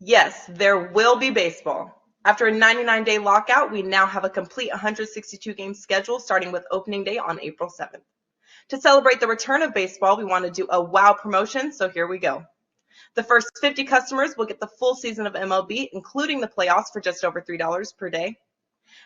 Yes, there will be baseball. After a 99-day lockout, we now have a complete 162-game schedule starting with opening day on April 7th. To celebrate the return of baseball, we want to do a wow promotion, so here we go. The first 50 customers will get the full season of MLB, including the playoffs, for just over $3 per day.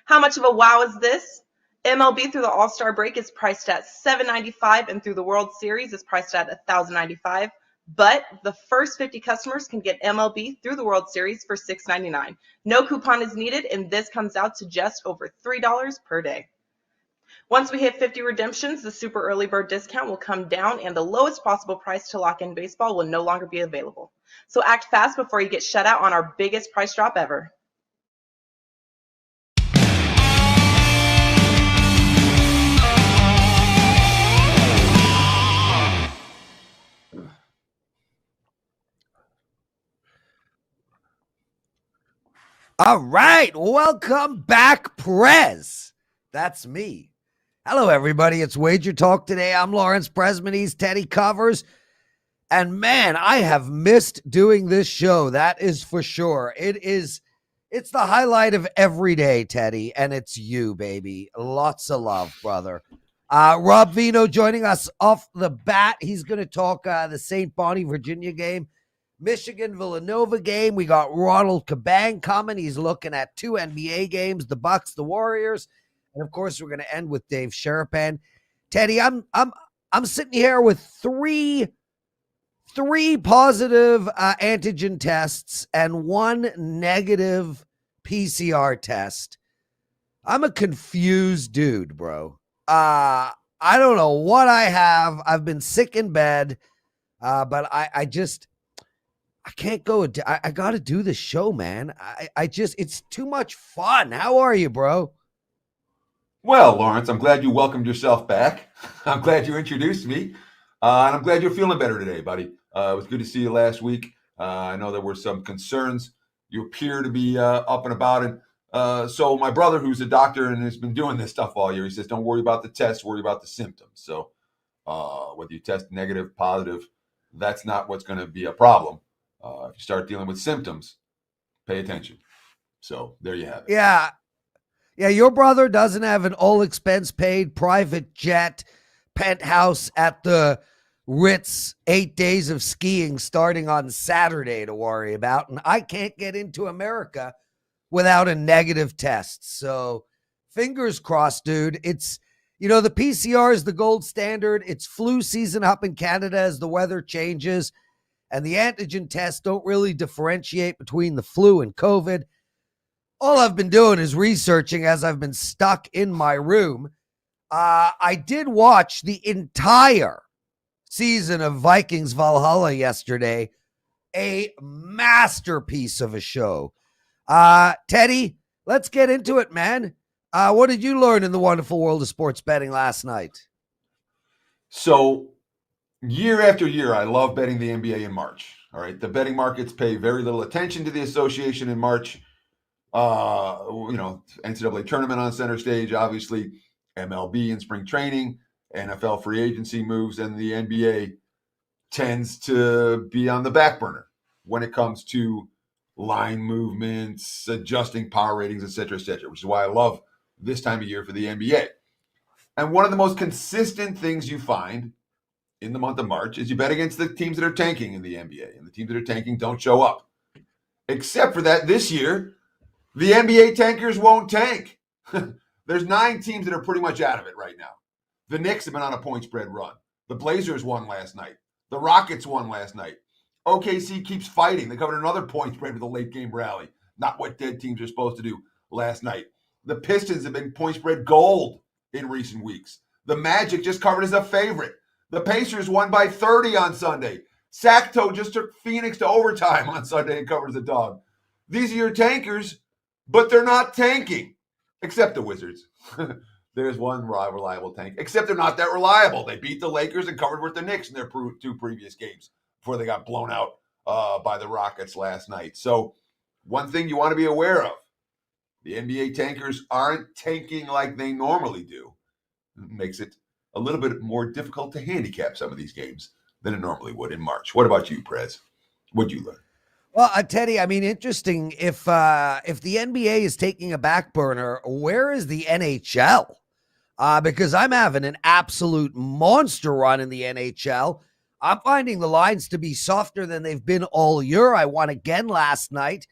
How much of a wow is this? MLB through the All-Star break is priced at $7.95 and through the World Series is priced at $1,095. But the first 50 customers can get MLB through the World Series for $6.99. No coupon is needed, and this comes out to just over $3 per day. Once we hit 50 redemptions, the super early bird discount will come down and the lowest possible price to lock in baseball will no longer be available. So act fast before you get shut out on our biggest price drop ever. All right, welcome back, Prez. That's me. Hello, everybody. It's WagerTalk Today. I'm Lawrence Presman. He's Teddy Covers. And man, I have missed doing this show. That is for sure. It's the highlight of every day, Teddy, and it's you, baby. Lots of love, brother. Rob Veno joining us off the bat. He's going to talk the St. Bonnie, Virginia game. Michigan-Villanova game. We got Ronald Cabang coming. He's looking at 2 NBA games, the Bucks, the Warriors. And of course, we're going to end with Dave Sharapan. Teddy, I'm sitting here with three positive antigen tests and 1 negative PCR test. I'm a confused dude, bro. I don't know what I have. I've been sick in bed, but I can't go. I got to do the show, man. It's too much fun. How are you, bro? Well, Lawrence, I'm glad you welcomed yourself back. I'm glad you introduced me. And I'm glad you're feeling better today, buddy. It was good to see you last week. I know there were some concerns. You appear to be up and about. And so my brother, who's a doctor and has been doing this stuff all year, he says, don't worry about the test, worry about the symptoms. So whether you test negative, positive, that's not what's going to be a problem. If you start dealing with symptoms, pay attention. So there you have it. Yeah, your brother doesn't have an all-expense-paid private jet penthouse at the Ritz 8 days of skiing starting on Saturday to worry about, and I can't get into America without a negative test. So fingers crossed, dude. It's, the PCR is the gold standard. It's flu season up in Canada as the weather changes. And the antigen tests don't really differentiate between the flu and COVID. All I've been doing is researching as I've been stuck in my room. I did watch the entire season of Vikings Valhalla yesterday. A masterpiece of a show. Teddy, let's get into it, man. What did you learn in the wonderful world of sports betting last night? So, year after year, I love betting the NBA in March. All right. The betting markets pay very little attention to the association in March. NCAA tournament on center stage, obviously, MLB in spring training, NFL free agency moves, and the NBA tends to be on the back burner when it comes to line movements, adjusting power ratings, et cetera, which is why I love this time of year for the NBA. And one of the most consistent things you find in the month of March is you bet against the teams that are tanking in the NBA, and the teams that are tanking don't show up. Except for that, this year, the NBA tankers won't tank. There's 9 teams that are pretty much out of it right now. The Knicks have been on a point spread run. The Blazers won last night. The Rockets won last night. OKC keeps fighting. They covered another point spread with a late game rally. Not what dead teams are supposed to do last night. The Pistons have been point spread gold in recent weeks. The Magic just covered as a favorite. The Pacers won by 30 on Sunday. Sacto just took Phoenix to overtime on Sunday and covered as a dog. These are your tankers, but they're not tanking, except the Wizards. There's one reliable tank, except they're not that reliable. They beat the Lakers and covered with the Knicks in their 2 previous games before they got blown out by the Rockets last night. So one thing you want to be aware of, the NBA tankers aren't tanking like they normally do. It makes it a little bit more difficult to handicap some of these games than it normally would in March. What about you, Prez? What'd you learn? Well, Teddy, I mean, interesting. If the NBA is taking a back burner, where is the NHL? Because I'm having an absolute monster run in the NHL. I'm finding the lines to be softer than they've been all year. I won again last night.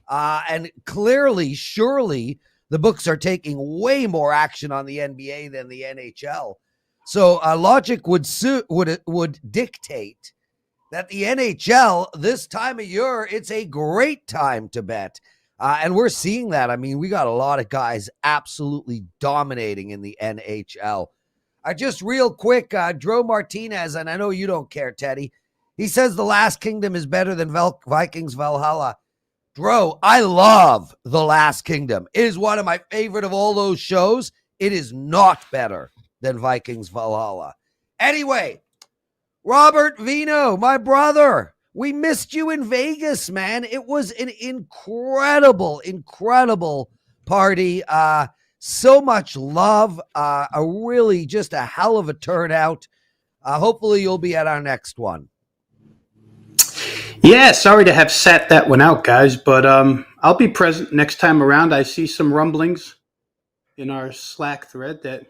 And clearly, surely, the books are taking way more action on the NBA than the NHL. So logic would dictate that the NHL, this time of year, it's a great time to bet. And we're seeing that. I mean, we got a lot of guys absolutely dominating in the NHL. Just real quick, Dro Martinez, and I know you don't care, Teddy. He says The Last Kingdom is better than Vikings Valhalla. Dro, I love The Last Kingdom. It is one of my favorite of all those shows. It is not better than Vikings Valhalla. Anyway, Robert Veno, my brother, we missed you in Vegas, man. It was an incredible, incredible party. So much love. Really just a hell of a turnout. Hopefully you'll be at our next one. Yeah, sorry to have sat that one out, guys, but I'll be present next time around. I see some rumblings in our Slack thread that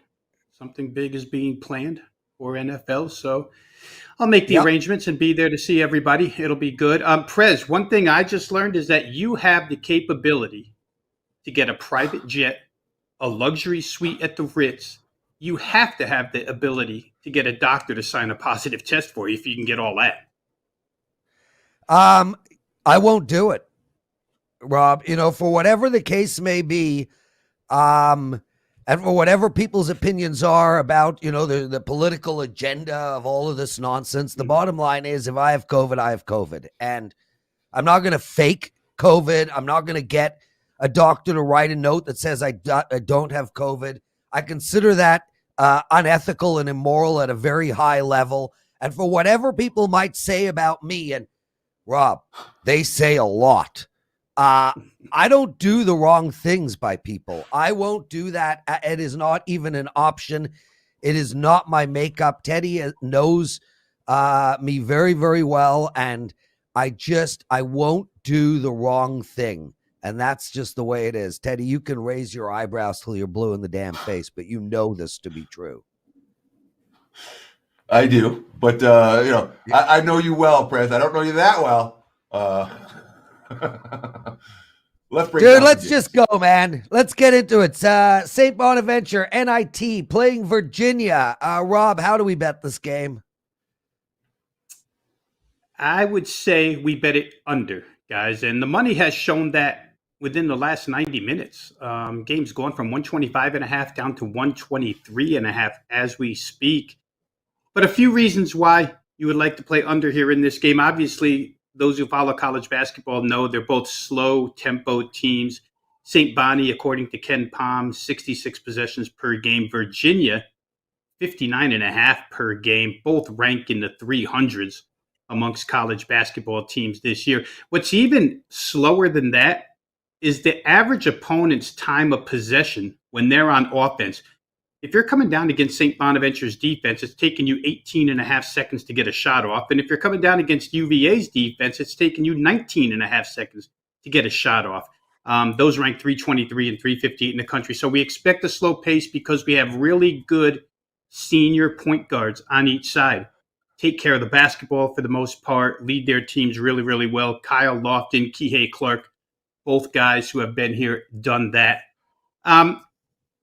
something big is being planned for NFL, so I'll make the arrangements and be there to see everybody. It'll be good. Prez, one thing I just learned is that you have the capability to get a private jet, a luxury suite at the Ritz. You have to have the ability to get a doctor to sign a positive test for you if you can get all that. I won't do it, Rob. You know, for whatever the case may be, and for whatever people's opinions are about, you know, the political agenda of all of this nonsense, the bottom line is if I have COVID, I have COVID. And I'm not going to fake COVID. I'm not going to get a doctor to write a note that says I don't have COVID. I consider that unethical and immoral at a very high level. And for whatever people might say about me, and Rob, they say a lot. I don't do the wrong things by people. I won't do that. It is not even an option. It is not my makeup. Teddy knows me very, very well, and I won't do the wrong thing. And that's just the way it is. Teddy, you can raise your eyebrows till you're blue in the damn face, but you know this to be true. I do, but you know, I know you well, Prez. I don't know you that well. Let's just go, man. Let's get into it. St. Bonaventure, NIT, playing Virginia. Rob, how do we bet this game? I would say we bet it under, guys. And the money has shown that within the last 90 minutes. Game's gone from 125.5 down to 123.5 as we speak. But a few reasons why you would like to play under here in this game. Obviously, those who follow college basketball know they're both slow tempo teams. St. Bonnie, according to Ken Palm, 66 possessions per game. Virginia, 59.5 per game. Both rank in the 300s amongst college basketball teams this year. What's even slower than that is the average opponent's time of possession when they're on offense. If you're coming down against St. Bonaventure's defense, it's taking you 18.5 seconds to get a shot off. And if you're coming down against UVA's defense, it's taking you 19.5 seconds to get a shot off. Those rank 323 and 358 in the country. So we expect a slow pace because we have really good senior point guards on each side. Take care of the basketball for the most part, lead their teams really, really well. Kyle Lofton, Kihei Clark, both guys who have been here, done that.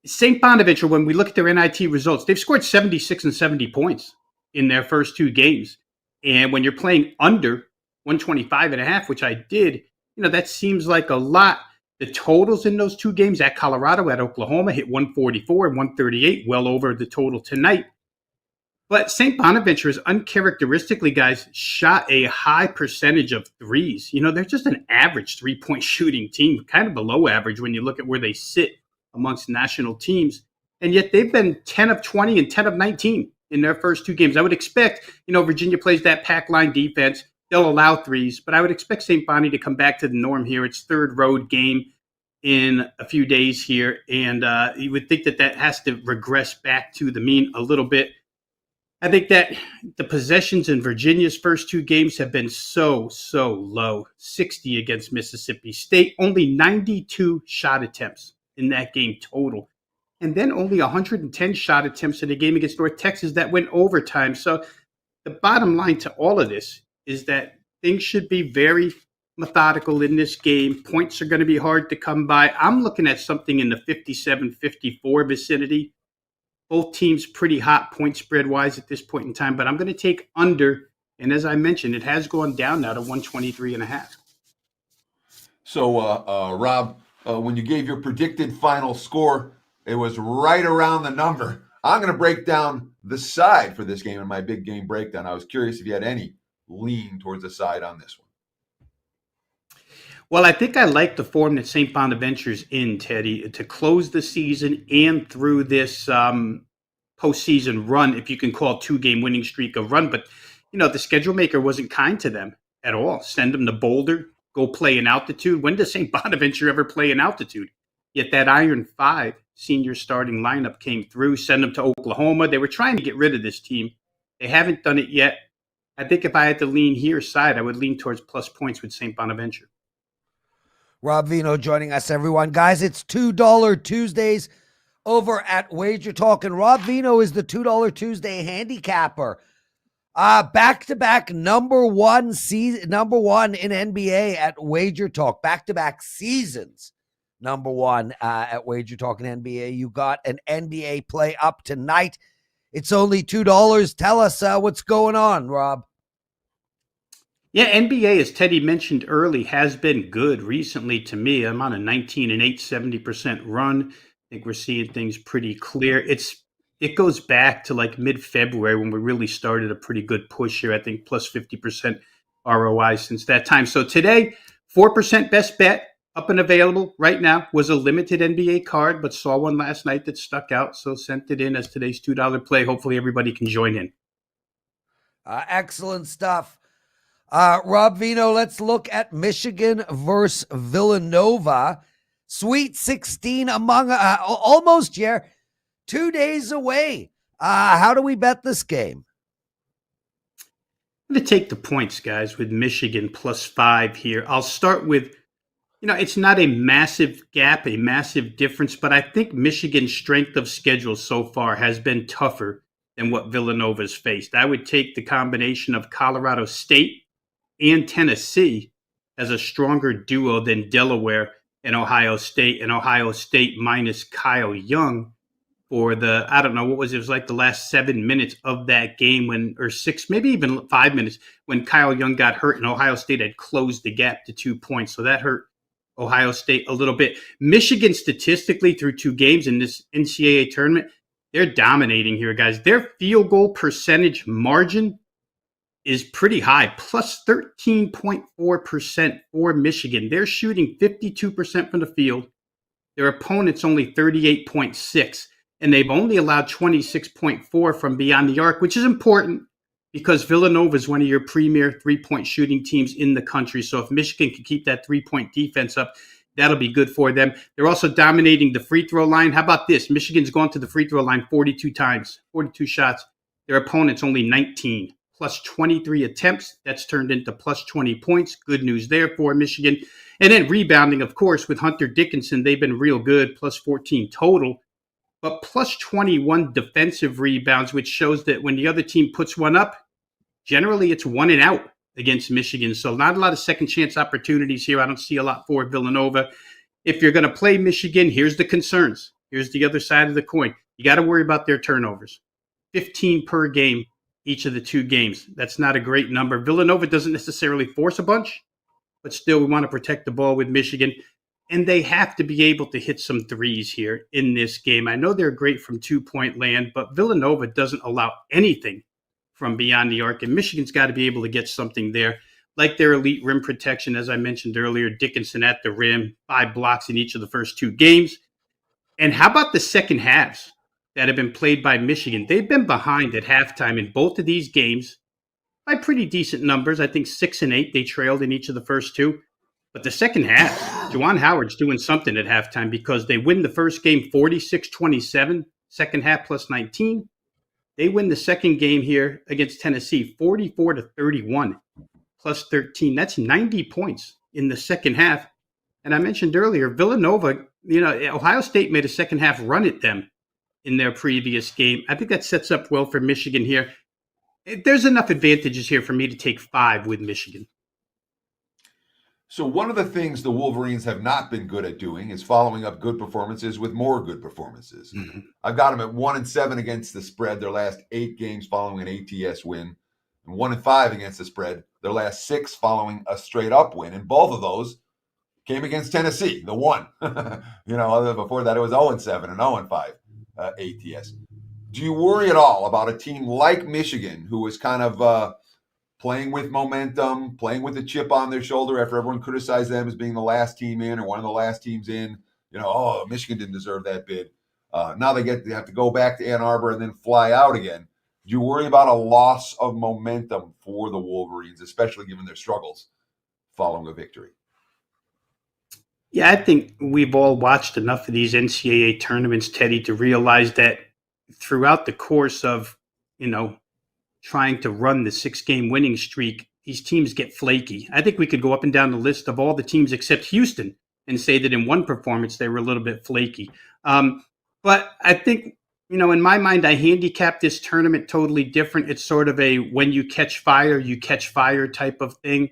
St. Bonaventure, when we look at their NIT results, they've scored 76 and 70 points in their first two games. And when you're playing under 125.5, which I did, you know, that seems like a lot. The totals in those two games at Colorado, at Oklahoma, hit 144 and 138, well over the total tonight. But St. Bonaventure is uncharacteristically, guys, shot a high percentage of threes. You know, they're just an average three-point shooting team, kind of below average when you look at where they sit amongst national teams. And yet they've been 10 of 20 and 10 of 19 in their first two games. I would expect, you know, Virginia plays that pack line defense. They'll allow threes, but I would expect St. Bonnie to come back to the norm here. It's third road game in a few days here. And you would think that has to regress back to the mean a little bit. I think that the possessions in Virginia's first two games have been so low. 60 against Mississippi State, only 92 shot attempts in that game total. And then only 110 shot attempts in a game against North Texas that went overtime. So the bottom line to all of this is that things should be very methodical in this game. Points are going to be hard to come by. I'm looking at something in the 57-54 vicinity. Both teams pretty hot point spread wise at this point in time, but I'm going to take under. And as I mentioned, it has gone down now to 123.5. So, Rob, when you gave your predicted final score, it was right around the number. I'm going to break down the side for this game in my big game breakdown. I was curious if you had any lean towards the side on this one. Well, I think I like the form that St. Bonaventure's in, Teddy, to close the season and through this postseason run, if you can call 2-game winning streak a run. But, the schedule maker wasn't kind to them at all. Send them to Boulder, go play in altitude. When does St. Bonaventure ever play in altitude? Yet that Iron 5 senior starting lineup came through, send them to Oklahoma. They were trying to get rid of this team. They haven't done it yet. I think if I had to lean here side, I would lean towards plus points with St. Bonaventure. Rob Veno joining us, everyone. Guys, it's $2 Tuesdays over at WagerTalk, and Rob Veno is the $2 Tuesday handicapper. Back-to-back number one in NBA at WagerTalk. Back-to-back seasons number one at WagerTalk in NBA. You got an NBA play up tonight. It's only $2. Tell us what's going on, Rob. Yeah, NBA, as Teddy mentioned early, has been good recently to me. I'm on a 19-8, 70% run. I think we're seeing things pretty clear. It goes back to like mid-February when we really started a pretty good push here. I think plus 50% ROI since that time. So today, 4% best bet up and available right now was a limited NBA card, but saw one last night that stuck out. So sent it in as today's $2 play. Hopefully everybody can join in. Excellent stuff. Rob Veno, let's look at Michigan versus Villanova. Sweet 16 among almost here, 2 days away. How do we bet this game? I'm going to take the points, guys, with Michigan plus 5 here. I'll start with, it's not a massive gap, a massive difference, but I think Michigan's strength of schedule so far has been tougher than what Villanova's faced. I would take the combination of Colorado State and Tennessee as a stronger duo than Delaware and Ohio State minus Kyle Young for the, I don't know, what was it? It was like the last 7 minutes of that game or 6, maybe even 5 minutes when Kyle Young got hurt and Ohio State had closed the gap to 2 points. So that hurt Ohio State a little bit. Michigan statistically through 2 games in this NCAA tournament, they're dominating here, guys. Their field goal percentage margin is pretty high, plus 13.4% for Michigan. They're shooting 52% from the field. Their opponent's only 38.6%, and they've only allowed 26.4% from beyond the arc, which is important because Villanova is one of your premier three-point shooting teams in the country. So if Michigan can keep that three-point defense up, that'll be good for them. They're also dominating the free throw line. How about this? Michigan's gone to the free throw line 42 times, 42 shots. Their opponent's only 19. Plus 23 attempts. That's turned into plus 20 points. Good news there for Michigan. And then rebounding, of course, with Hunter Dickinson, they've been real good, plus 14 total. But plus 21 defensive rebounds, which shows that when the other team puts one up, generally it's 1 and out against Michigan. So not a lot of second chance opportunities here. I don't see a lot for Villanova. If you're going to play Michigan, here's the concerns. Here's the other side of the coin. You got to worry about their turnovers. 15 per game. Each of the 2 games. That's not a great number. Villanova doesn't necessarily force a bunch, but still we want to protect the ball with Michigan. And they have to be able to hit some threes here in this game. I know they're great from 2-point land, but Villanova doesn't allow anything from beyond the arc. And Michigan's got to be able to get something there. Like their elite rim protection, as I mentioned earlier, Dickinson at the rim, 5 blocks in each of the first 2 games. And how about the second halves that have been played by Michigan? They've been behind at halftime in both of these games by pretty decent numbers. I think 6 and 8 they trailed in each of the first 2. But the second half, Juwan Howard's doing something at halftime because they win the first game 46-27, second half plus 19. They win the second game here against Tennessee, 44-31, plus 13. That's 90 points in the second half. And I mentioned earlier, Villanova, Ohio State made a second half run at them in their previous game. I think that sets up well for Michigan here. There's enough advantages here for me to take 5 with Michigan. So one of the things the Wolverines have not been good at doing is following up good performances with more good performances. Mm-hmm. I've got them at 1-7 against the spread their last 8 games following an ATS win, and 1-5 against the spread their last 6 following a straight up win. And both of those came against Tennessee, the one. Other before that it was 0-7 and 0-5 ATS. Do you worry at all about a team like Michigan, who is kind of playing with momentum, playing with a chip on their shoulder after everyone criticized them as being the last team in or one of the last teams in? Michigan didn't deserve that bid. Now they have to go back to Ann Arbor and then fly out again. Do you worry about a loss of momentum for the Wolverines, especially given their struggles following a victory? Yeah, I think we've all watched enough of these NCAA tournaments, Teddy, to realize that throughout the course of, trying to run the 6-game winning streak, these teams get flaky. I think we could go up and down the list of all the teams except Houston and say that in one performance they were a little bit flaky. But I think, in my mind, I handicap this tournament totally different. It's sort of a when you catch fire type of thing.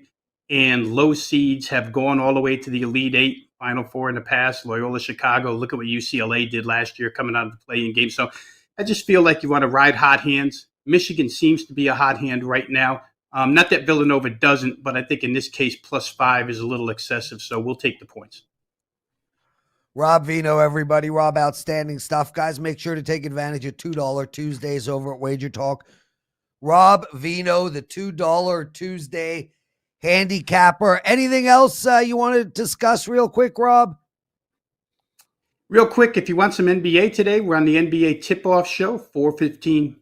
And low seeds have gone all the way to the Elite 8, Final Four in the past. Loyola Chicago, look at what UCLA did last year coming out of the play-in game. So I just feel like you want to ride hot hands. Michigan seems to be a hot hand right now. Not that Villanova doesn't, but I think in this case, +5 is a little excessive. So we'll take the points. Rob Veno, everybody. Rob, outstanding stuff. Guys, make sure to take advantage of $2 Tuesdays over at WagerTalk. Rob Veno, the $2 Tuesday handicapper. Anything else you want to discuss real quick, Rob? Real quick, if you want some NBA today, we're on the NBA tip-off show, 4:15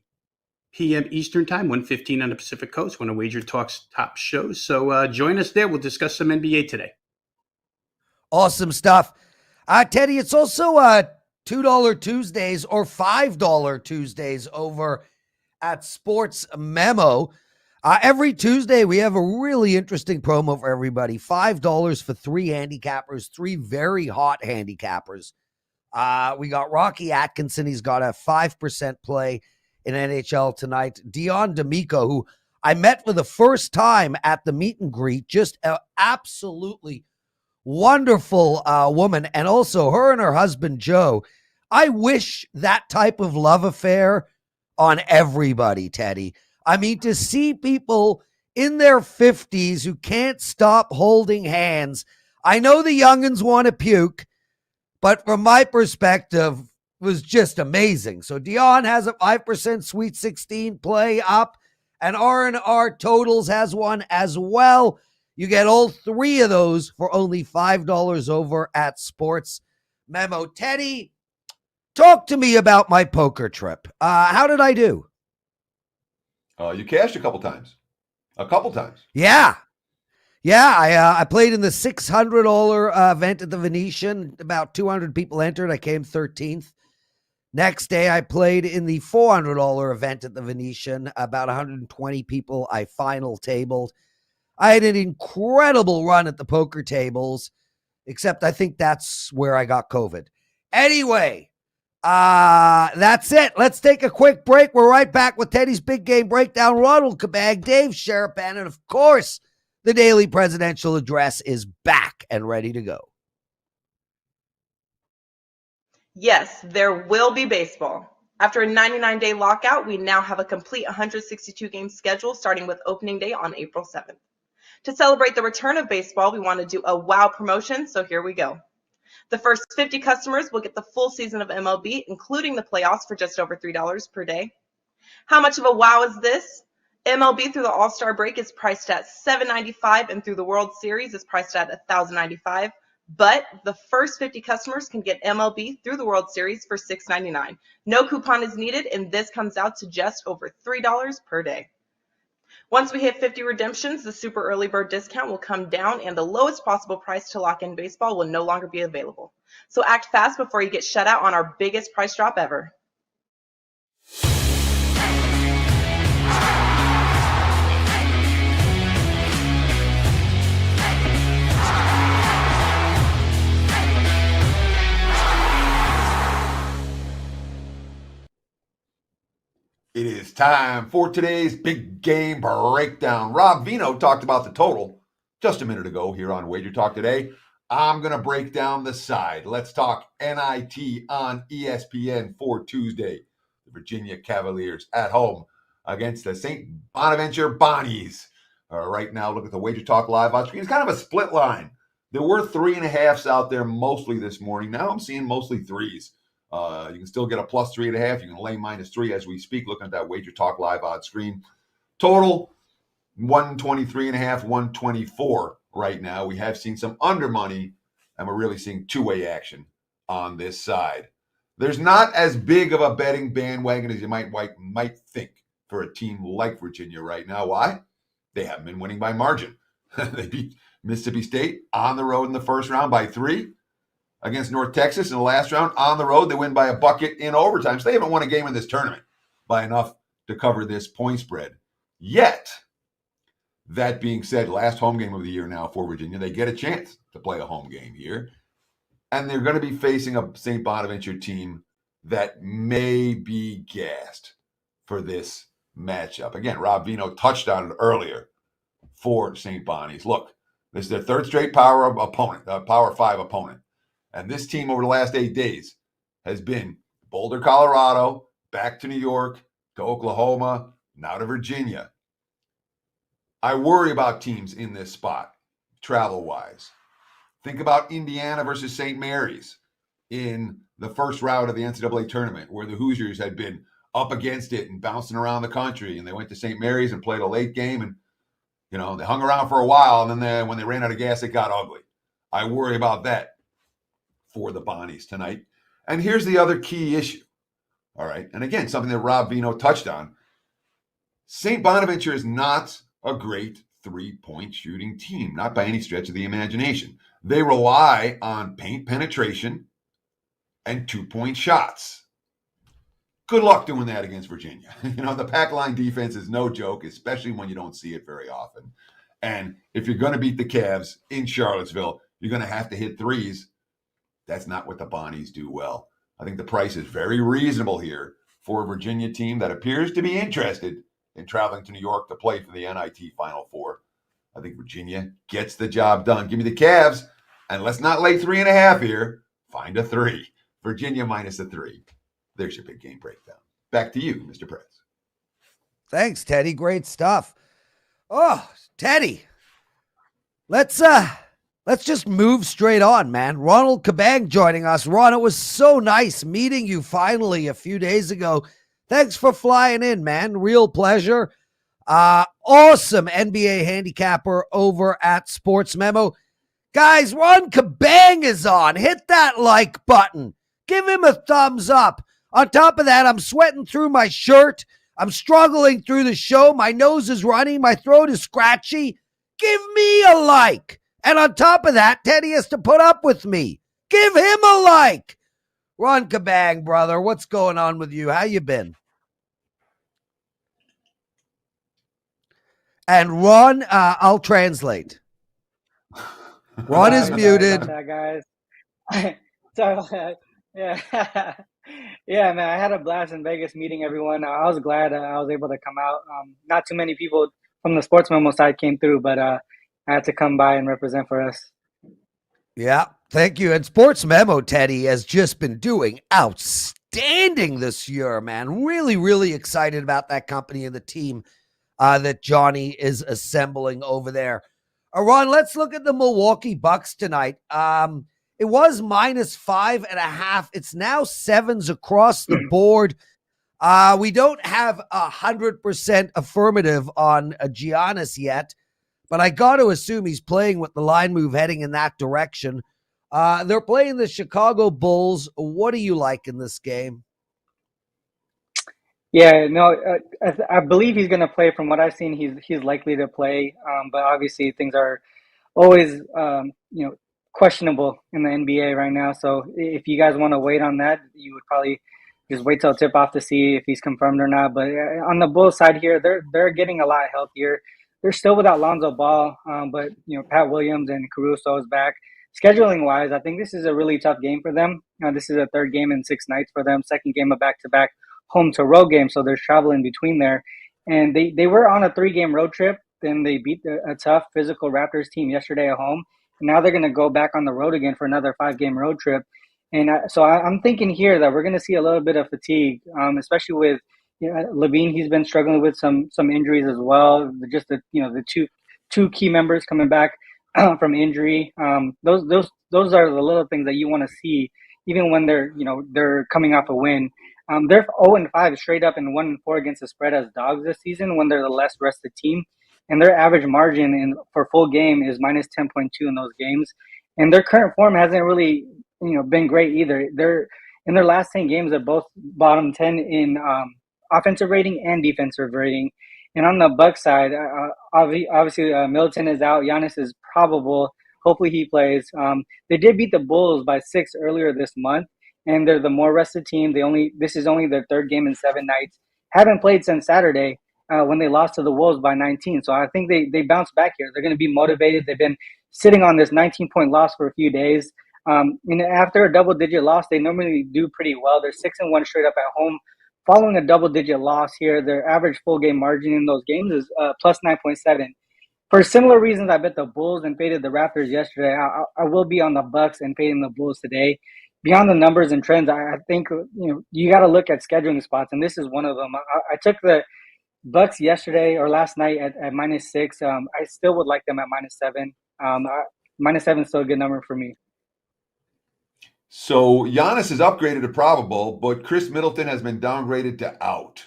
p.m. Eastern Time, 1:15 on the Pacific Coast, one of WagerTalk's top shows. So join us there. We'll discuss some NBA today. Awesome stuff. Teddy, it's also $2 Tuesdays or $5 Tuesdays over at Sports Memo. Every Tuesday, we have a really interesting promo for everybody. $5 for 3 handicappers, 3 very hot handicappers. We got Rocky Atkinson. He's got a 5% play in NHL tonight. Dion D'Amico, who I met for the first time at the meet and greet, just an absolutely wonderful woman. And also her and her husband, Joe. I wish that type of love affair on everybody, Teddy. I mean, to see people in their 50s who can't stop holding hands. I know the youngins want to puke, but from my perspective, it was just amazing. So Dion has a 5% Sweet 16 play up, and R&R Totals has one as well. You get all 3 of those for only $5 over at Sports Memo. Teddy, talk to me about my poker trip. How did I do? You cashed a couple times. Yeah. I played in the $600 event at the Venetian. About 200 people entered. I came 13th. Next day, I played in the $400 event at the Venetian. About 120 people. I final tabled. I had an incredible run at the poker tables, except I think that's where I got COVID. Anyway, that's it. Let's take a quick break. We're right back with Teddy's Big Game Breakdown. Ronald Cabang, Dave Sharapan, and of course, the daily presidential address is back and ready to go. Yes, there will be baseball. After a 99-day lockout, we now have a complete 162-game schedule starting with opening day on April 7th. To celebrate the return of baseball, we want to do a wow promotion, so here we go. The first 50 customers will get the full season of MLB, including the playoffs, for just over $3 per day. How much of a wow is this? MLB through the All-Star break is priced at $7.95, and through the World Series is priced at $1,095. But the first 50 customers can get MLB through the World Series for $6.99. No coupon is needed, and this comes out to just over $3 per day. Once we hit 50 redemptions, the super early bird discount will come down, and the lowest possible price to lock in baseball will no longer be available. So act fast before you get shut out on our biggest price drop ever. time for today's big game breakdown. Rob Veno talked about the total just a minute ago here on Wager Talk Today. I'm going to break down the side. Let's talk NIT on ESPN for Tuesday. The Virginia Cavaliers at home against the St. Bonaventure Bonnies. Right now, look at the Wager Talk live on screen. It's kind of a split line. There were 3.5s out there mostly this morning. Now I'm seeing mostly 3s. You can still get a plus 3.5. You can lay -3 as we speak, looking at that Wager Talk live on screen. Total 123.5, 124 right now. We have seen some under money, and we're really seeing two-way action on this side. There's not as big of a betting bandwagon as you might think for a team like Virginia right now. Why? They haven't been winning by margin. They beat Mississippi State on the road in the first round by 3. Against North Texas in the last round on the road, they win by a bucket in overtime. So they haven't won a game in this tournament by enough to cover this point spread. Yet, that being said, last home game of the year now for Virginia, they get a chance to play a home game here. And they're going to be facing a St. Bonaventure team that may be gassed for this matchup. Again, Rob Veno touched on it earlier for St. Bonnie's. Look, this is their third straight Power 5 opponent. And this team over the last 8 days has been Boulder, Colorado, back to New York, to Oklahoma, now to Virginia. I worry about teams in this spot, travel-wise. Think about Indiana versus St. Mary's in the first round of the NCAA tournament, where the Hoosiers had been up against it and bouncing around the country. And they went to St. Mary's and played a late game. And, they hung around for a while. And then when they ran out of gas, it got ugly. I worry about that for the Bonnies tonight. And here's the other key issue. All right. And again, something that Rob Veno touched on. St. Bonaventure is not a great three-point shooting team, not by any stretch of the imagination. They rely on paint penetration and two-point shots. Good luck doing that against Virginia. The pack line defense is no joke, especially when you don't see it very often. And if you're going to beat the Cavs in Charlottesville, you're going to have to hit threes. That's not what the Bonnies do well. I think the price is very reasonable here for a Virginia team that appears to be interested in traveling to New York to play for the NIT Final Four. I think Virginia gets the job done. Give me the Cavs, and let's not lay 3.5 here. Find a 3. Virginia -3. There's your big game breakdown. Back to you, Mr. Prez. Thanks, Teddy. Great stuff. Oh, Teddy, let's just move straight on, man. Ronald Cabang joining us. Ron, it was so nice meeting you finally a few days ago. Thanks for flying in, man. Real pleasure. Awesome NBA handicapper over at Sports Memo. Guys, Ron Cabang is on. Hit that like button. Give him a thumbs up. On top of that, I'm sweating through my shirt. I'm struggling through the show. My nose is running. My throat is scratchy. Give me a like. And on top of that, Teddy has to put up with me. Give him a like. Ron Cabang, brother, what's going on with you? How you been? And Ron, I'll translate. Ron is muted. Sorry about that, guys. Yeah, man, I had a blast in Vegas meeting everyone. I was glad I was able to come out. Not too many people from the Sports Memo side came through, but I had to come by and represent for us. Yeah, thank you. And Sports Memo, Teddy, has just been doing outstanding this year, man. Really, really excited about that company and the team that Johnny is assembling over there. Ron, let's look at the Milwaukee Bucks tonight. It was -5.5. It's now 7s across the board. We don't have 100% affirmative on Giannis yet, but I got to assume he's playing with the line move heading in that direction. They're playing the Chicago Bulls. What do you like in this game? Yeah, no, I believe he's going to play. From what I've seen, he's likely to play. But obviously, things are always questionable in the NBA right now. So if you guys want to wait on that, you would probably just wait till tip off to see if he's confirmed or not. But on the Bulls side here, they're getting a lot healthier. They're still without Lonzo Ball, but Pat Williams and Caruso is back. Scheduling wise, I think this is a really tough game for them. This is a third game in 6 nights for them. Second game of back-to-back home to road game, so they're traveling between there. And they were on a 3-game road trip. Then they beat a tough physical Raptors team yesterday at home. And now they're going to go back on the road again for another 5-game road trip. And so I'm thinking here that we're going to see a little bit of fatigue, especially with Levine. He's been struggling with some injuries as well. Just the two key members coming back from injury. Those are the little things that you want to see, even when they're coming off a win. They're 0-5 straight up and 1-4 against the spread as dogs this season when they're the less rested team, and their average margin for full game is minus 10.2 in those games. And their current form hasn't really been great either. They're in their last 10 games, they're both bottom 10 in offensive rating and defensive rating. And on the Bucks side, obviously Middleton is out. Giannis is probable. Hopefully he plays. They did beat the Bulls by 6 earlier this month, and they're the more rested team. This is only their 3rd game in 7 nights. Haven't played since Saturday when they lost to the Wolves by 19. So I think they bounced back here. They're going to be motivated. They've been sitting on this 19-point loss for a few days. After a double-digit loss, they normally do pretty well. They're 6-1 straight up at home. Following a double-digit loss here, their average full-game margin in those games is plus 9.7. For similar reasons, I bet the Bulls and faded the Raptors yesterday. I will be on the Bucks and fading the Bulls today. Beyond the numbers and trends, I think you got to look at scheduling spots, and this is one of them. I took the Bucks yesterday or last night at -6. I still would like them at -7. -7 is still a good number for me. So Giannis is upgraded to probable, but Chris Middleton has been downgraded to out.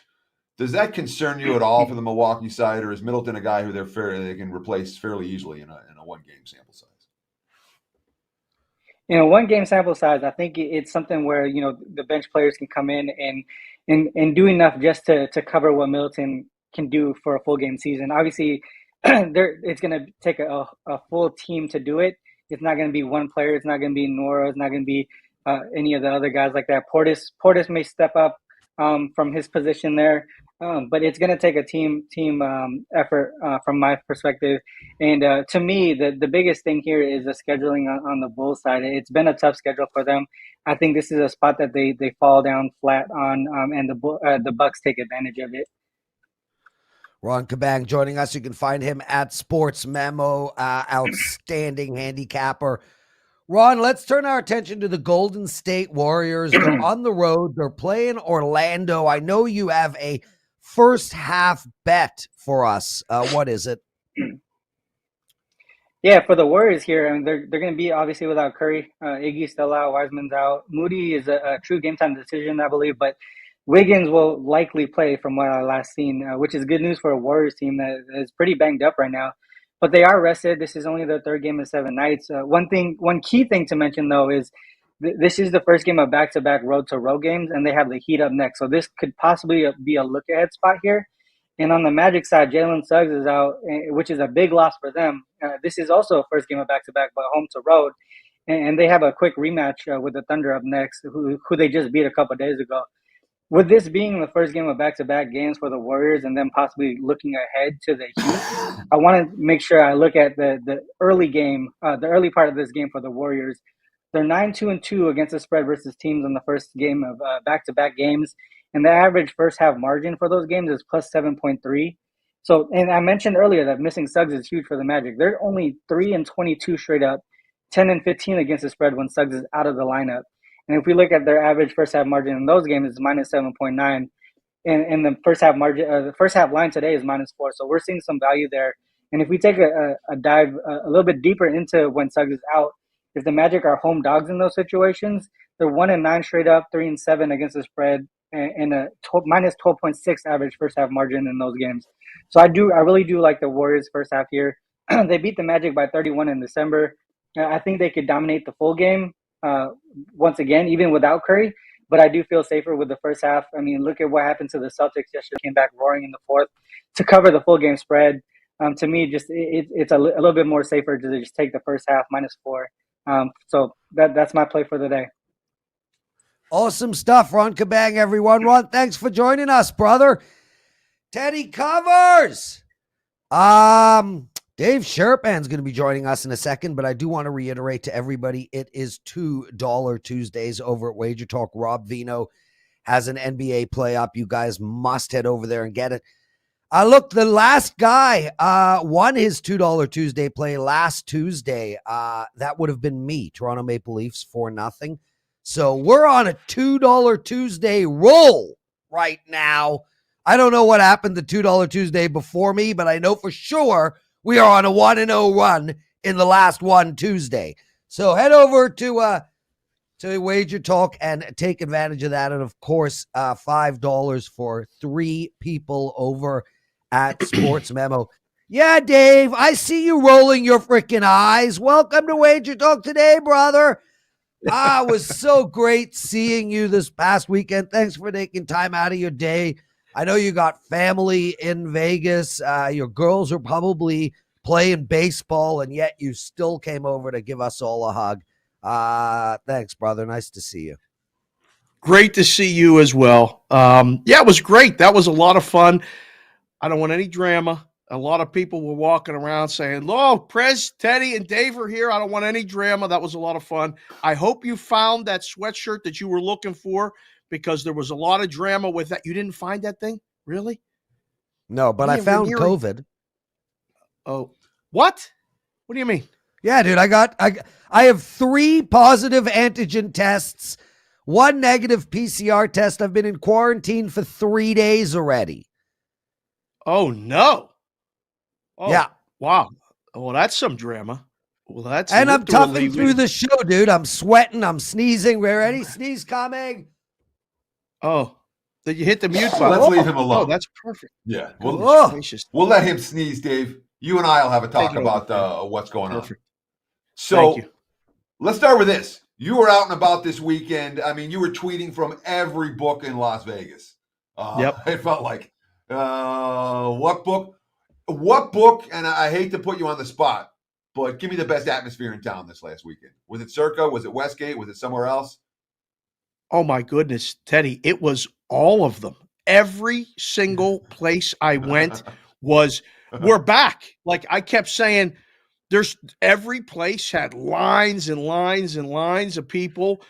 Does that concern you at all for the Milwaukee side, or is Middleton a guy who they can replace fairly easily in a 1-game sample size? In a 1-game sample size, I think it's something where the bench players can come in and do enough just to cover what Middleton can do for a full game season. Obviously, it's going to take a full team to do it. It's not going to be one player. It's not going to be Nora. It's not going to be any of the other guys like that. Portis may step up from his position there, but it's going to take a team effort from my perspective. And to me, the biggest thing here is the scheduling on the Bulls side. It's been a tough schedule for them. I think this is a spot that they fall down flat on, and the Bucks take advantage of it. Ron Cabang joining us. You can find him at Sports Memo, outstanding handicapper. Ron, let's turn our attention to the Golden State Warriors. They're on the road. They're playing Orlando. I know you have a first half bet for us. What is it? Yeah, for the Warriors here, I mean, they're going to be obviously without Curry. Iggy's still out. Wiseman's out. Moody is a true game time decision, I believe, but Wiggins will likely play from what I last seen, which is good news for a Warriors team that is pretty banged up right now. But they are rested. This is only their 3rd game in 7 nights. One key thing to mention, though, is this is the first game of back-to-back road-to-road games, and they have the Heat up next. So this could possibly be a look-ahead spot here. And on the Magic side, Jalen Suggs is out, which is a big loss for them. This is also a first game of back-to-back, but home to road. And they have a quick rematch with the Thunder up next, who they just beat a couple of days ago. With this being the first game of back-to-back games for the Warriors and then possibly looking ahead to the Heat, I want to make sure I look at the early game, the early part of this game for the Warriors. They're 9-2-2 against the spread versus teams in the first game of back-to-back games, and the average first half margin for those games is plus 7.3. So, and I mentioned earlier that missing Suggs is huge for the Magic. They're only 3-22 straight up, 10-15 against the spread when Suggs is out of the lineup. And if we look at their average first half margin in those games, it's minus 7.9. And the first half margin, the first half line today is -4. So we're seeing some value there. And if we take a dive a little bit deeper into when Suggs is out, if the Magic are home dogs in those situations, they're 1-9 straight up, 3-7 against the spread, and a minus 12.6 average first half margin in those games. So I really do like the Warriors first half here. They beat the Magic by 31 in December. I think they could dominate the full game. Once again, even without Curry, but I do feel safer with the first half. I mean, look at what happened to the Celtics yesterday. Came back roaring in the 4th to cover the full game spread. To me, just it's a little bit more safer to just take the first half -4. So that's my play for the day. Awesome stuff, Ron Cabang, everyone. Ron, thanks for joining us, brother. Teddy covers. Dave Sharapan's going to be joining us in a second, but I do want to reiterate to everybody, it is $2 Tuesdays over at WagerTalk. Rob Veno has an NBA play up. You guys must head over there and get it. Look, the last guy won his $2 Tuesday play last Tuesday. That would have been me, Toronto Maple Leafs 4-0. So we're on a $2 Tuesday roll right now. I don't know what happened the $2 Tuesday before me, but I know for sure we are on a 1-0 run in the last one Tuesday. So head over to WagerTalk and take advantage of that. And of course, $5 for 3 people over at Sports Memo. Yeah, Dave, I see you rolling your freaking eyes. Welcome to WagerTalk Today, brother. It was so great seeing you this past weekend. Thanks for taking time out of your day. I know you got family in Vegas. Your girls are probably playing baseball, and yet you still came over to give us all a hug. Thanks, brother. Nice to see you. Great to see you as well. It was great. That was a lot of fun. I don't want any drama. A lot of people were walking around saying, "Oh, Prez, Teddy, and Dave are here. I don't want any drama." That was a lot of fun. I hope you found that sweatshirt that you were looking for, because there was a lot of drama with that. You didn't find that thing? Really? No, but I found COVID. Oh, what? What do you mean? Yeah, dude, I have 3 positive antigen tests, 1 negative PCR test. I've been in quarantine for 3 days already. Oh, no. Oh, yeah. Wow. Well, that's some drama. Well, that's and I'm toughing through the show, dude. I'm sweating. I'm sneezing. We're ready. Sneeze coming. Oh, did you hit the mute button? Let's leave him alone. Oh, that's perfect. Yeah. We'll let him sneeze, Dave. You and I will have a talk about what's going on. So let's start with this. You were out and about this weekend. I mean, you were tweeting from every book in Las Vegas. Yep. It felt like, what book? What book? And I hate to put you on the spot, but give me the best atmosphere in town this last weekend. Was it Circa? Was it Westgate? Was it somewhere else? Oh, my goodness, Teddy. It was all of them. Every single place I went was, we're back. Like I kept saying, every place had lines and lines and lines of people.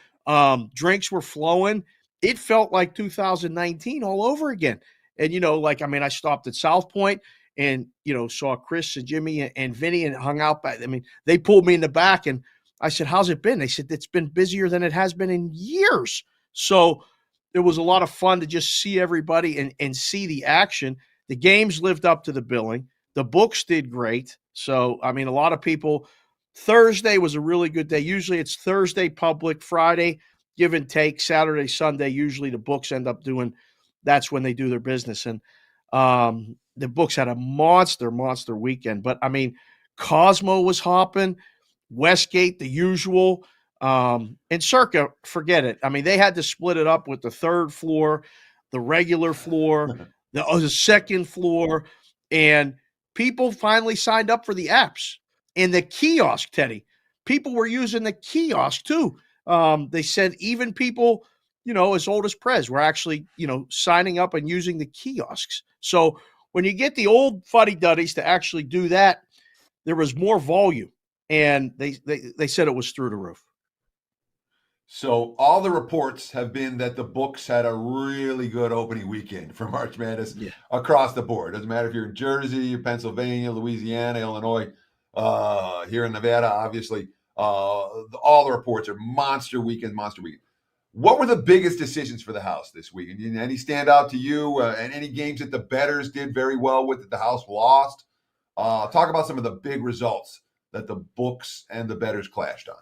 Drinks were flowing. It felt like 2019 all over again. And, I stopped at South Point and, saw Chris and Jimmy and Vinny and hung out. They pulled me in the back and I said, "How's it been?" They said, "It's been busier than it has been in years." So it was a lot of fun to just see everybody and see the action. The games lived up to the billing. The books did great. So, a lot of people, Thursday was a really good day. Usually it's Thursday public, Friday, give and take, Saturday, Sunday. Usually the books end up that's when they do their business. And the books had a monster weekend. But, Cosmo was hopping, Westgate, the usual, and Circa, forget it. They had to split it up with the third floor, the regular floor, the second floor, and people finally signed up for the apps and the kiosk, Teddy. People were using the kiosk too. They said even people, as old as Prez were actually, signing up and using the kiosks. So when you get the old fuddy-duddies to actually do that, there was more volume. And they said it was through the roof. So all the reports have been that the books had a really good opening weekend for March Madness across the board. Doesn't matter if you're in Jersey, Pennsylvania, Louisiana, Illinois, here in Nevada, obviously. All the reports are monster weekend. What were the biggest decisions for the house this week? Any stand out to you? And any games that the bettors did very well with that the house lost? Talk about some of the big results that the books and the bettors clashed on.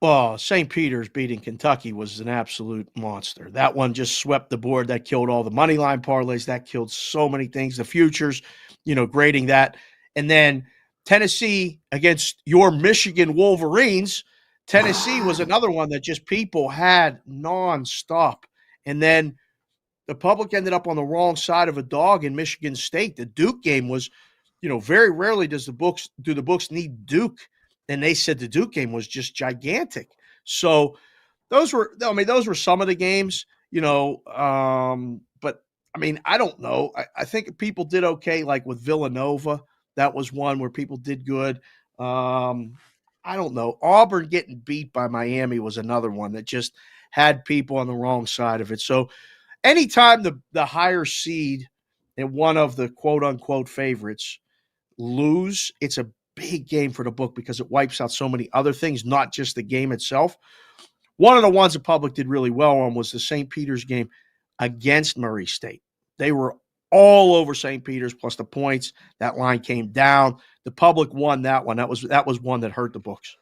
Well, St. Peter's beating Kentucky was an absolute monster. That one just swept the board. That killed all the money line parlays. That killed so many things. The futures, grading that. And then Tennessee against your Michigan Wolverines. Tennessee was another one that just people had nonstop. And then the public ended up on the wrong side of a dog in Michigan State. The Duke game was, very rarely do the books need Duke. And they said the Duke game was just gigantic. So those were some of the games, but I don't know. I think people did okay, like with Villanova. That was one where people did good. I don't know. Auburn getting beat by Miami was another one that just had people on the wrong side of it. So anytime the higher seed and one of the quote-unquote favorites lose, it's a big game for the book because it wipes out so many other things, not just the game itself. One of the ones the public did really well on was the St. Peter's game against Murray State. They were all over St. Peter's plus the points. That line came down. The public won that one. That was one that hurt the books.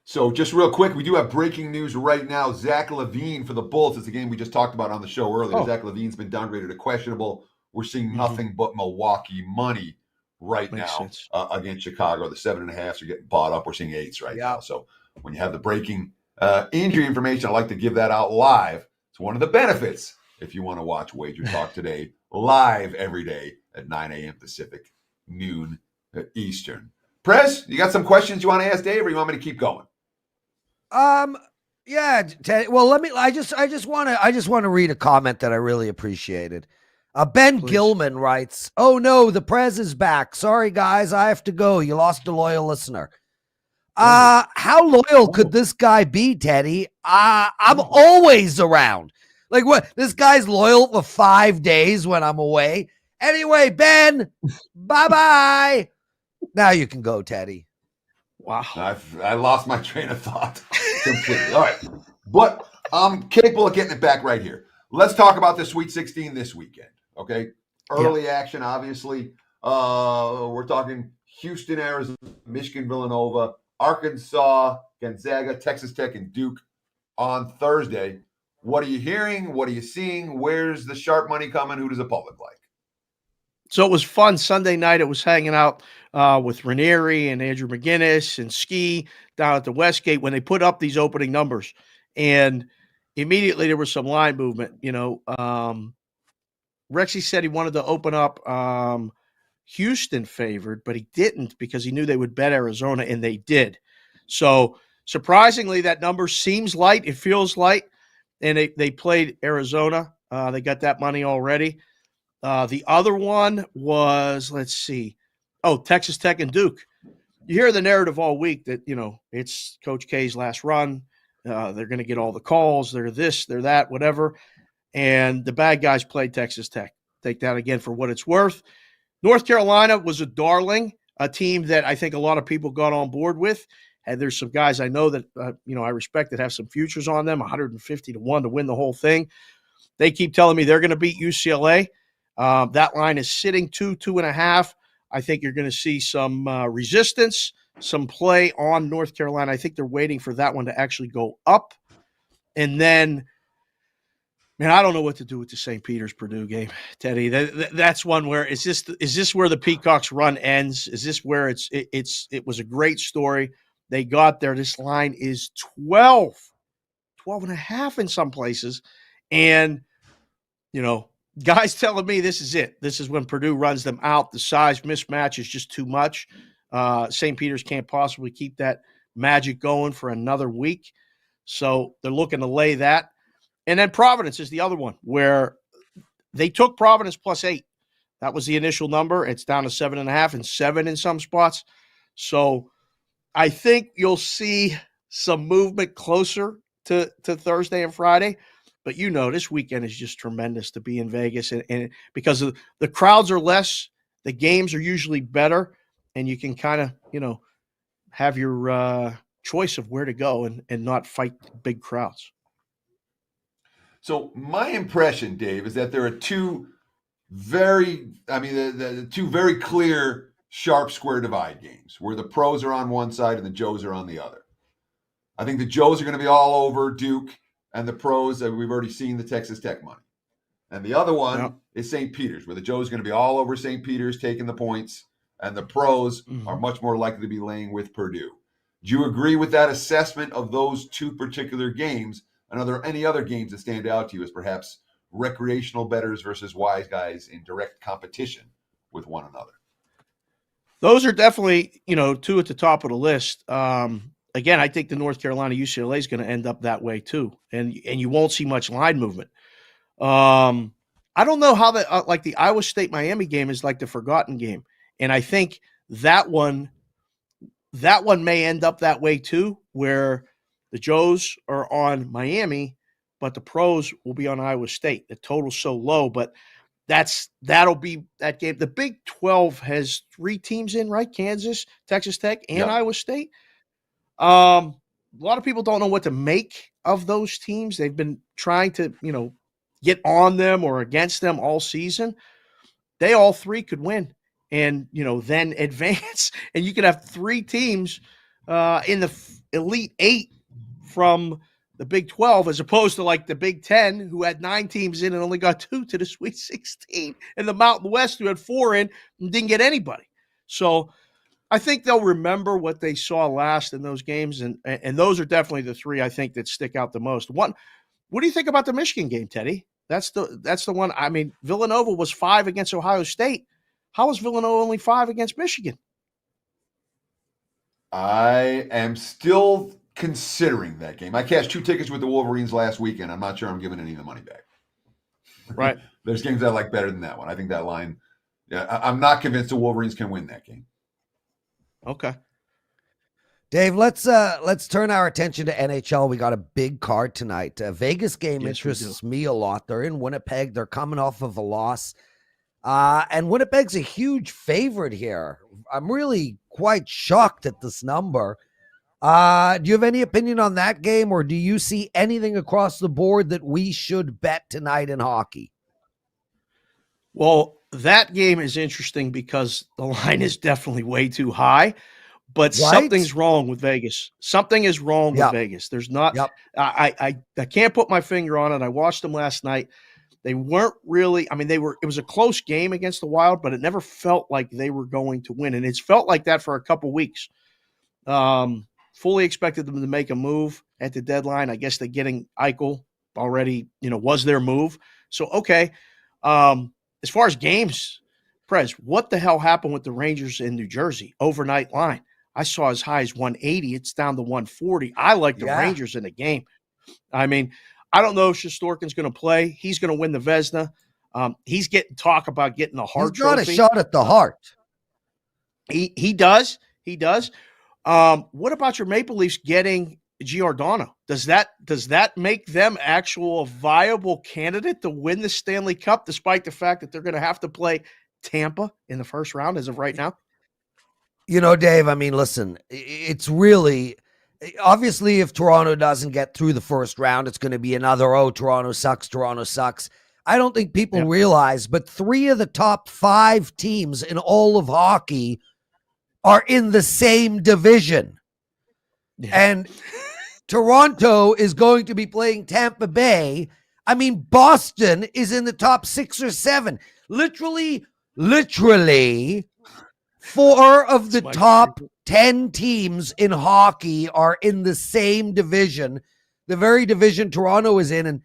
So just real quick, we do have breaking news right now. Zach LaVine for the Bulls. It's a game we just talked about on the show earlier. Zach LaVine's been downgraded to questionable. We're seeing nothing but Milwaukee money right now against Chicago. The 7.5s are getting bought up. We're seeing 8s right now. So when you have the breaking injury information, I like to give that out live. It's one of the benefits if you want to watch Wager Talk Today live every day at 9 a.m. Pacific, noon Eastern. Prez, you got some questions you want to ask Dave, or you want me to keep going? Yeah, Teddy. Well, I just want to read a comment that I really appreciated. Ben Gilman writes, "Oh no, the Prez is back. Sorry guys, I have to go. You lost a loyal listener." How loyal could this guy be, Teddy? I'm always around. Like what? This guy's loyal for 5 days when I'm away. Anyway, Ben, bye-bye. Now you can go, Teddy. Wow. I lost my train of thought completely. All right. But I'm capable of getting it back right here. Let's talk about the Sweet 16 this weekend. Okay. Early action, obviously. We're talking Houston, Arizona, Michigan, Villanova, Arkansas, Gonzaga, Texas Tech, and Duke on Thursday. What are you hearing? What are you seeing? Where's the sharp money coming? Who does the public like? So it was fun. Sunday night, it was hanging out with Ranieri and Andrew McGinnis and Ski down at the Westgate when they put up these opening numbers. And immediately there was some line movement. Rexy said he wanted to open up Houston favored, but he didn't because he knew they would bet Arizona, and they did. So surprisingly, that number seems light. It feels light. And they played Arizona. They got that money already. The other one was, let's see. Oh, Texas Tech and Duke. You hear the narrative all week that, it's Coach K's last run. They're going to get all the calls. They're this, they're that, whatever. And the bad guys played Texas Tech. Take that again for what it's worth. North Carolina was a darling, a team that I think a lot of people got on board with. And there's some guys I know that, I respect that have some futures on them, 150 to 1 to win the whole thing. They keep telling me they're going to beat UCLA. That line is sitting 2.5. I think you're going to see some resistance, some play on North Carolina. I think they're waiting for that one to actually go up. And then, man, I don't know what to do with the St. Peter's Purdue game, Teddy. That's one where is this where the Peacocks' run ends? Is this where it was a great story? They got there. This line is 12.5 in some places. And, guys telling me this is it. This is when Purdue runs them out. The size mismatch is just too much. St. Peter's can't possibly keep that magic going for another week. So they're looking to lay that. And then Providence is the other one where they took Providence +8. That was the initial number. It's down to 7.5 and 7 in some spots. So I think you'll see some movement closer to Thursday and Friday. But this weekend is just tremendous to be in Vegas. And because the crowds are less, the games are usually better, and you can kind of, have your choice of where to go and not fight big crowds. So my impression, Dave, is that there are the two very clear sharp square divide games where the pros are on one side and the Joes are on the other. I think the Joes are going to be all over Duke, and the pros, we've already seen the Texas Tech money. And the other one is St. Peter's, where the Joes are going to be all over St. Peter's taking the points, and the pros are much more likely to be laying with Purdue. Do you agree with that assessment of those two particular games? And are there any other games that stand out to you as perhaps recreational bettors versus wise guys in direct competition with one another? Those are definitely, two at the top of the list. Again, I think the North Carolina UCLA is going to end up that way too, and you won't see much line movement. I don't know how like the Iowa State Miami game is like the forgotten game, and I think that one may end up that way too, where The Joes are on Miami, but the pros will be on Iowa State. The total's so low, but that'll be that game. The Big 12 has 3 teams in, right? Kansas, Texas Tech, and Iowa State. A lot of people don't know what to make of those teams. They've been trying to, get on them or against them all season. They all 3 could win and, then advance. And you could have 3 teams in the Elite 8 from the Big 12, as opposed to like the Big 10, who had 9 teams in and only got 2 to the Sweet 16, and the Mountain West, who had 4 in and didn't get anybody. So I think they'll remember what they saw last in those games, and those are definitely the 3 I think that stick out the most. What do you think about the Michigan game, Teddy? That's the one. I mean, Villanova was 5 against Ohio State. How was Villanova only 5 against Michigan? I am still considering that game. I cashed 2 tickets with the Wolverines last weekend. I'm not sure I'm giving any of the money back. Right. There's games I like better than that one. I think that line, I'm not convinced the Wolverines can win that game. Okay. Dave, let's turn our attention to NHL. We got a big card tonight. Vegas game interests me a lot. They're in Winnipeg. They're coming off of a loss. And Winnipeg's a huge favorite here. I'm really quite shocked at this number. Do you have any opinion on that game, or do you see anything across the board that we should bet tonight in hockey? Well, that game is interesting because the line is definitely way too high, but something's wrong with Vegas. Something is wrong with Vegas. There's not, I can't put my finger on it. I watched them last night. They weren't really, it was a close game against the Wild, but it never felt like they were going to win. And it's felt like that for a couple weeks. Fully expected them to make a move at the deadline. I guess they're getting Eichel already, was their move. So, okay. As far as games, Prez, what the hell happened with the Rangers in New Jersey? Overnight line. I saw as high as 180. It's down to 140. I like the Rangers in the game. I don't know if Shesterkin's going to play. He's going to win the Vezina. He's getting talk about getting the Hart Trophy. He's got a shot at the Hart. He does. He does. What about your Maple Leafs getting Giordano? Does that make them actual viable candidate to win the Stanley Cup, despite the fact that they're going to have to play Tampa in the first round as of right now? Dave, listen, it's really obviously if Toronto doesn't get through the first round, it's going to be another, Toronto sucks. I don't think people realize, but 3 of the top 5 teams in all of hockey are in the same division. Yeah. And Toronto is going to be playing Tampa Bay. Boston is in the top 6 or 7. Literally 4 of the top 10 teams in hockey are in the same division, the very division Toronto is in. And,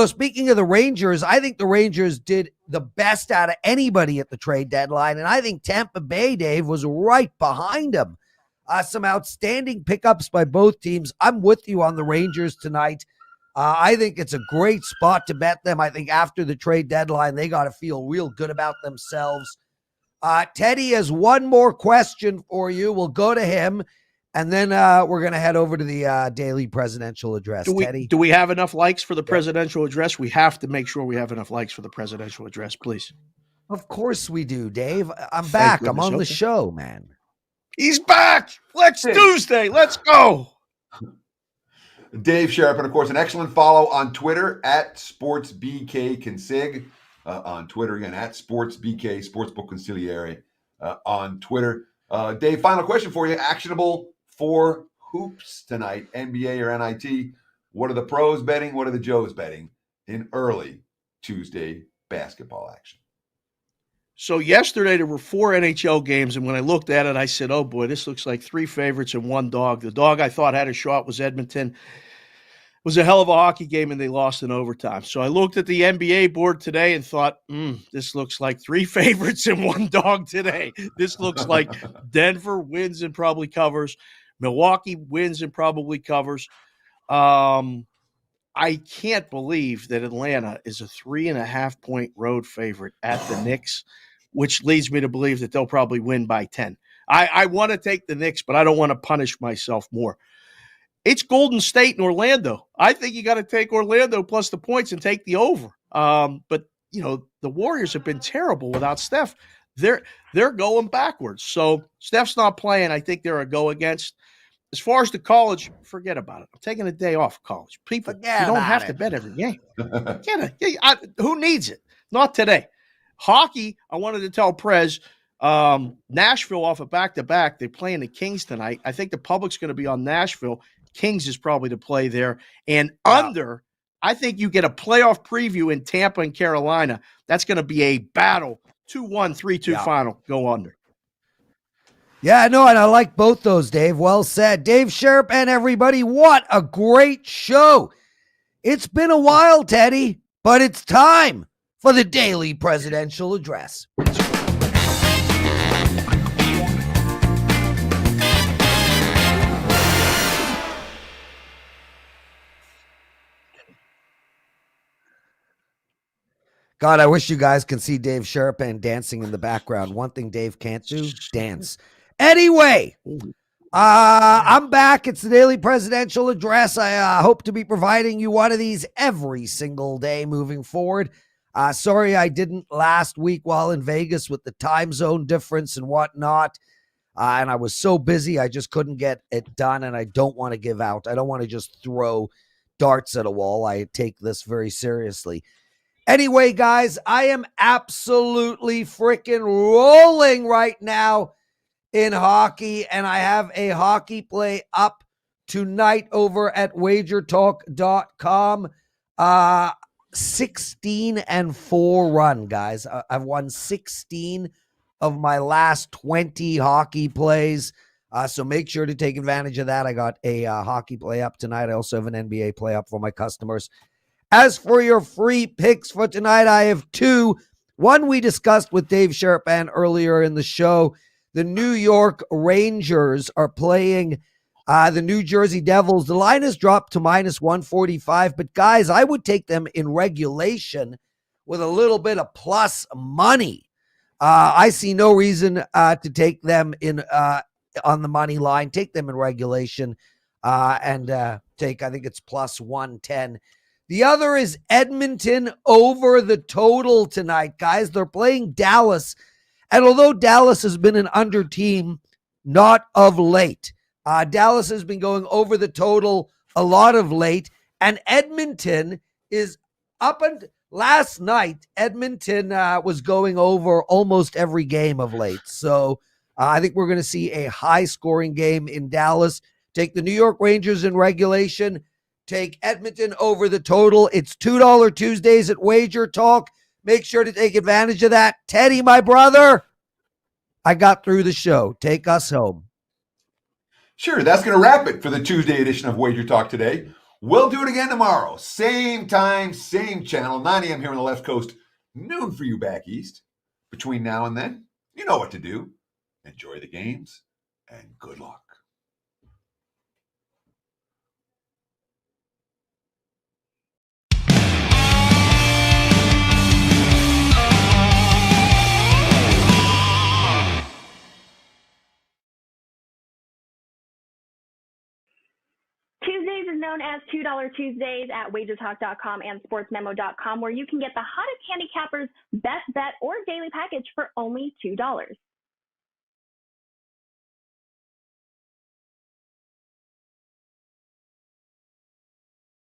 speaking of the Rangers, I think the Rangers did the best out of anybody at the trade deadline. And I think Tampa Bay, Dave, was right behind them. Some outstanding pickups by both teams. I'm with you on the Rangers tonight. I think it's a great spot to bet them. I think after the trade deadline, they got to feel real good about themselves. Teddy has one more question for you. We'll go to him, and then we're going to head over to the daily presidential address. Teddy, do we have enough likes for the presidential address? We have to make sure we have enough likes for the presidential address, please. Of course we do, Dave. I'm back. I'm on the show, man. He's back. Tuesday. Let's go. Dave Sharapan, of course, an excellent follow on Twitter at SportsBKConsig. On Twitter again at SportsBK, Sportsbook Consigliere on Twitter. Dave, final question for you. Actionable for hoops tonight, NBA or NIT. What are the pros betting? What are the Joes betting in early Tuesday basketball action? So yesterday there were 4 NHL games, and when I looked at it, I said, oh boy, this looks like 3 favorites and 1 dog. The dog I thought had a shot was Edmonton. It was a hell of a hockey game, and they lost in overtime. So I looked at the NBA board today and thought, this looks like 3 favorites and 1 dog today. This looks like Denver wins and probably covers. Milwaukee wins and probably covers. I can't believe that Atlanta is a 3.5-point road favorite at the Knicks, which leads me to believe that they'll probably win by 10. I want to take the Knicks, but I don't want to punish myself more. It's Golden State and Orlando. I think you got to take Orlando plus the points and take the over. But the Warriors have been terrible without Steph. They're going backwards. So Steph's not playing. I think they're a go against. As far as the college, forget about it. I'm taking a day off college. People, you don't have to bet every game. Who needs it? Not today. Hockey, I wanted to tell Prez, Nashville off a back-to-back. They're playing the Kings tonight. I think the public's going to be on Nashville. Kings is probably to play there. And under, I think you get a playoff preview in Tampa and Carolina. That's going to be a battle. 2-1, 3-2 final. Go under. Yeah, no, and I like both those, Dave. Well said. Dave Sharapan, everybody. What a great show. It's been a while, Teddy, but it's time for the daily presidential address. God, I wish you guys can see Dave Sharapan dancing in the background. One thing Dave can't do, dance. Anyway, I'm back. It's the daily presidential address. I hope to be providing you one of these every single day moving forward. Sorry I didn't last week while in Vegas with the time zone difference and whatnot. And I was so busy, I just couldn't get it done. And I don't want to give out. I don't want to just throw darts at a wall. I take this very seriously. Anyway, guys, I am absolutely freaking rolling right now in hockey, and I have a hockey play up tonight over at WagerTalk.com. 16-4 run, guys. I've won 16 of my last 20 hockey plays, so make sure to take advantage of that. I got a hockey play up tonight. I also have an NBA play up for my customers. As for your free picks for tonight, I have two. One we discussed with Dave Sharapan earlier in the show. The New York Rangers are playing the New Jersey Devils. The line has dropped to minus 145, but guys, I would take them in regulation with a little bit of plus money. I see no reason to take them in on the money line. Take them in regulation and take, I think it's plus 110. The other is Edmonton over the total tonight, guys. They're playing Dallas. And although Dallas has been an under team, not of late, Dallas has been going over the total a lot of late. And Edmonton is up and last night, Edmonton was going over almost every game of late. So I think we're going to see a high scoring game in Dallas. Take the New York Rangers in regulation. Take Edmonton over the total. It's $2 Tuesdays at Wager Talk. Make sure to take advantage of that. Teddy, my brother, I got through the show. Take us home. Sure, that's going to wrap it for the Tuesday edition of Wager Talk Today. We'll do it again tomorrow. Same time, same channel, 9 a.m. here on the left coast, noon for you back east. Between now and then, you know what to do. Enjoy the games and good luck. Tuesdays is known as $2 Tuesdays at WagerTalk.com and SportsMemo.com, where you can get the hottest handicappers, best bet, or daily package for only $2.